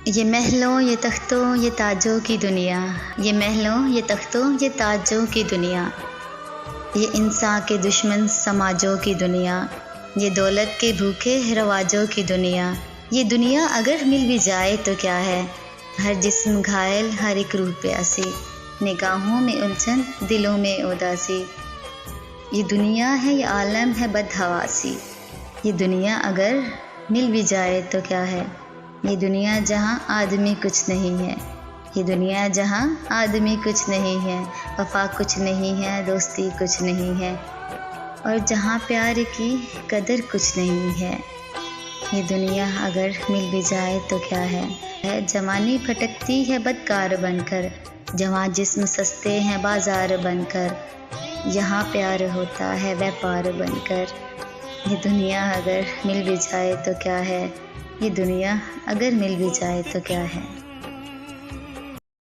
ये महलों ये तख्तों ये ताजों की दुनिया, ये महलों ये तख्तों ये ताजों की दुनिया, ये इंसान के दुश्मन समाजों की दुनिया, ये दौलत के भूखे रवाजों की दुनिया। ये दुनिया अगर मिल भी जाए तो क्या है, हर जिस्म घायल हर एक रूह प्यासी, निगाहों में उलझन दिलों में उदासी। ये दुनिया है ये आलम है बदहवासी, ये दुनिया अगर मिल भी जाए तो क्या है, ये दुनिया जहाँ आदमी कुछ नहीं है, ये दुनिया जहाँ आदमी कुछ नहीं है, वफा कुछ नहीं है, दोस्ती कुछ नहीं है, और जहाँ प्यार की कदर कुछ नहीं है। ये दुनिया अगर मिल भी जाए तो क्या है जवानी भटकती है बदकार बनकर, जहाँ जिस्म सस्ते हैं बाजार बनकर, यहाँ प्यार होता है व्यापार बनकर। ये दुनिया अगर मिल भी जाए तो क्या है, ये दुनिया अगर मिल भी जाए तो क्या है।